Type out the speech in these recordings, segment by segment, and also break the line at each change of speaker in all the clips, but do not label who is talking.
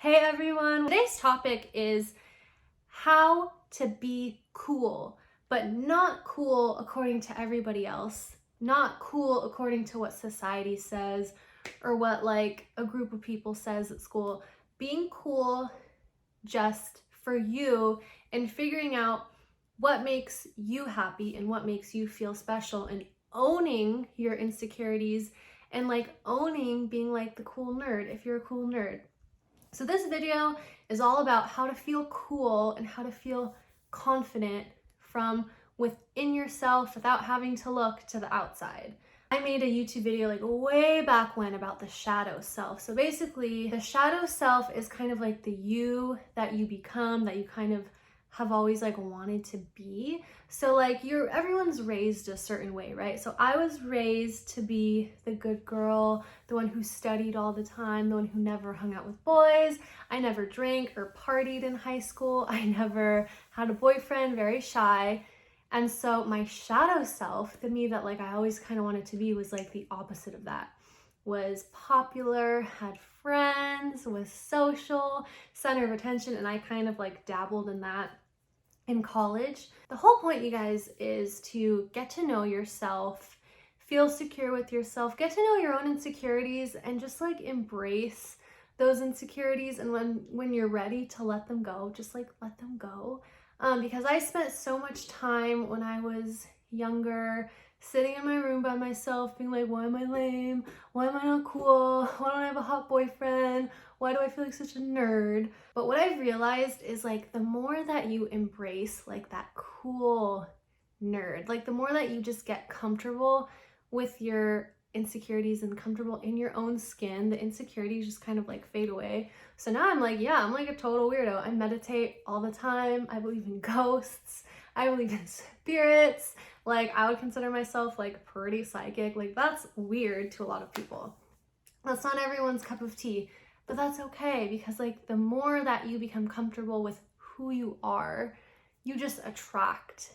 Hey everyone, today's topic is how to be cool, but not cool according to everybody else, not cool according to what society says or what like a group of people says at school. Being cool just for you and figuring out what makes you happy and what makes you feel special and owning your insecurities and like owning being like the cool nerd if you're a cool nerd. So this video is all about how to feel cool and how to feel confident from within yourself without having to look to the outside. I made a YouTube video like way back when about the shadow self. So basically the shadow self is kind of like the you that you become, that you kind of have always like wanted to be. So like everyone's raised a certain way, right? So I was raised to be the good girl, the one who studied all the time, the one who never hung out with boys. I never drank or partied in high school. I never had a boyfriend, very shy. And so my shadow self, the me that like I always kind of wanted to be, was like the opposite of that. Was popular, had friends, was social, center of attention, and I kind of like dabbled in that in college. The whole point, you guys, is to get to know yourself, feel secure with yourself, get to know your own insecurities, and just like embrace those insecurities. And when you're ready to let them go, just like let them go. Because I spent so much time when I was younger sitting in my room by myself being like, why am I lame? Why am I not cool? Why don't I have a hot boyfriend? Why do I feel like such a nerd? But what I've realized is like the more that you embrace like that cool nerd, like the more that you just get comfortable with your insecurities and comfortable in your own skin, the insecurities just kind of like fade away. So now I'm like, yeah, I'm like a total weirdo. I meditate all the time. I believe in ghosts. I believe in spirits. Like I would consider myself like pretty psychic. Like that's weird to a lot of people. That's not everyone's cup of tea, but that's okay because like the more that you become comfortable with who you are, you just attract,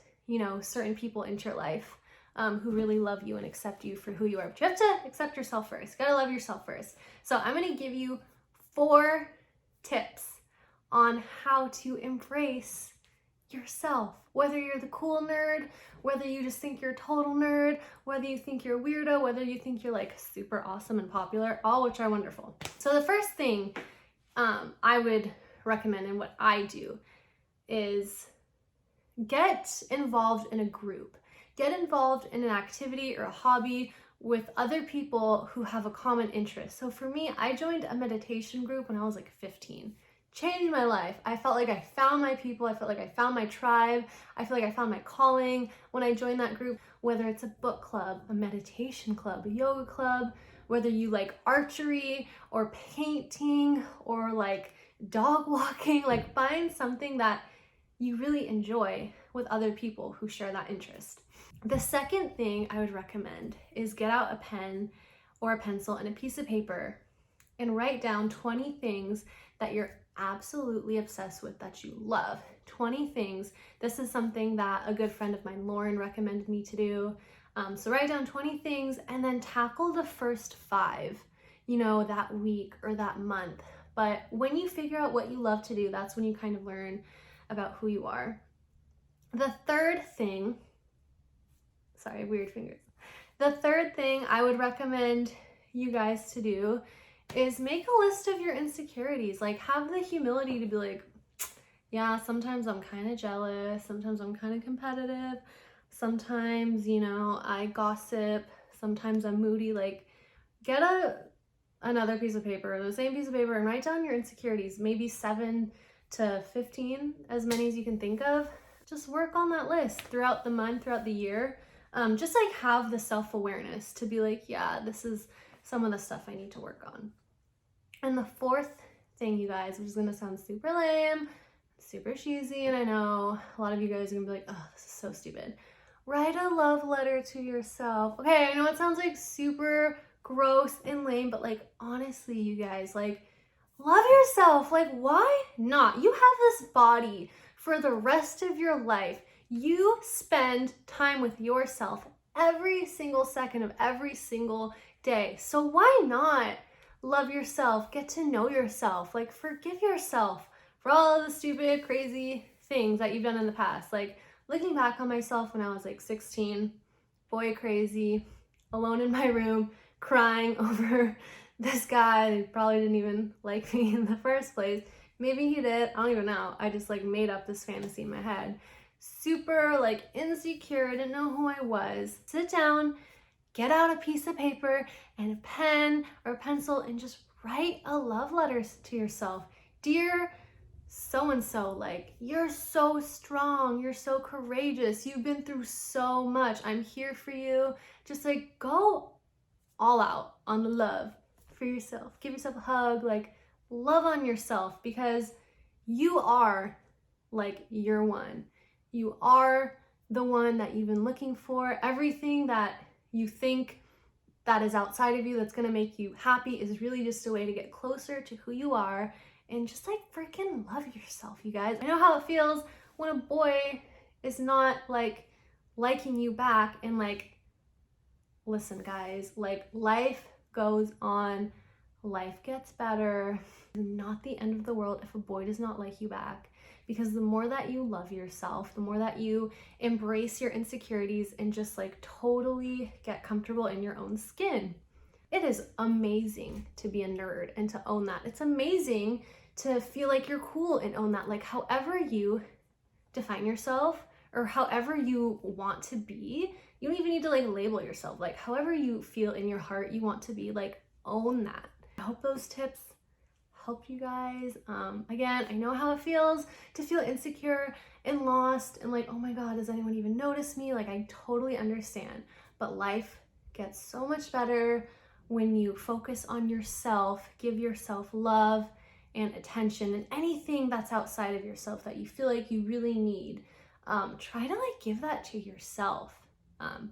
certain people into your life who really love you and accept you for who you are. But you have to accept yourself first. You gotta love yourself first. So I'm gonna give you 4 tips on how to embrace yourself. Whether you're the cool nerd, whether you just think you're a total nerd, whether you think you're a weirdo, whether you think you're like super awesome and popular, all which are wonderful. So the first thing I would recommend and what I do is get involved in a group. Get involved in an activity or a hobby with other people who have a common interest. So for me, I joined a meditation group when I was like 15. Changed my life. I felt like I found my people. I felt like I found my tribe. I feel like I found my calling when I joined that group, whether it's a book club, a meditation club, a yoga club, whether you like archery or painting or like dog walking, like find something that you really enjoy with other people who share that interest. The second thing I would recommend is get out a pen or a pencil and a piece of paper and write down 20 things that you're absolutely obsessed with, that you love. 20 things. This is something that a good friend of mine, Lauren, recommended me to do. So write down 20 things and then tackle the first 5, that week or that month. But when you figure out what you love to do, that's when you kind of learn about who you are. The third thing, weird fingers. The third thing I would recommend you guys to do is make a list of your insecurities. Like have the humility to be like, yeah, sometimes I'm kind of jealous. Sometimes I'm kind of competitive. Sometimes, I gossip. Sometimes I'm moody. Like get another piece of paper, the same piece of paper, and write down your insecurities, maybe 7 to 15, as many as you can think of. Just work on that list throughout the month, throughout the year. Just like have the self-awareness to be like, yeah, this is some of the stuff I need to work on. And the fourth thing, you guys, which is gonna sound super lame, super cheesy, and I know a lot of you guys are gonna be like, oh, this is so stupid. Write a love letter to yourself. Okay, I know it sounds like super gross and lame, but like honestly, you guys, like love yourself. Like why not? You have this body for the rest of your life. You spend time with yourself every single second of every single day. So why not love yourself, get to know yourself, like forgive yourself for all the stupid, crazy things that you've done in the past. Like looking back on myself when I was like 16, boy crazy, alone in my room, crying over this guy who probably didn't even like me in the first place. Maybe he did, I don't even know. I just like made up this fantasy in my head. Super like insecure, I didn't know who I was. Sit down, get out a piece of paper and a pen or a pencil and just write a love letter to yourself. Dear so-and-so, like, you're so strong, you're so courageous, you've been through so much, I'm here for you. Just like go all out on the love for yourself. Give yourself a hug, like love on yourself, because you are like you're one. You are the one that you've been looking for. Everything that you think that is outside of you that's gonna make you happy is really just a way to get closer to who you are, and just like freaking love yourself, you guys. I know how it feels when a boy is not like liking you back, and like, listen guys, like life goes on, life gets better. It's not the end of the world if a boy does not like you back, because the more that you love yourself, the more that you embrace your insecurities and just like totally get comfortable in your own skin. It is amazing to be a nerd and to own that. It's amazing to feel like you're cool and own that. Like however you define yourself or however you want to be, you don't even need to like label yourself. Like however you feel in your heart you want to be, like own that. I hope those tips helped you guys. Again, I know how it feels to feel insecure and lost and like, oh my God, does anyone even notice me? Like I totally understand, but life gets so much better when you focus on yourself, give yourself love and attention, and anything that's outside of yourself that you feel like you really need, try to like give that to yourself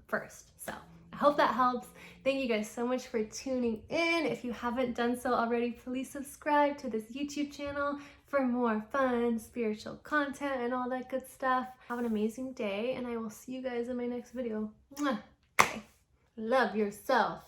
first. So I hope that helps. Thank you guys so much for tuning in. If you haven't done so already, please subscribe to this YouTube channel for more fun, spiritual content and all that good stuff. Have an amazing day, and I will see you guys in my next video. Mwah. Okay. Love yourself.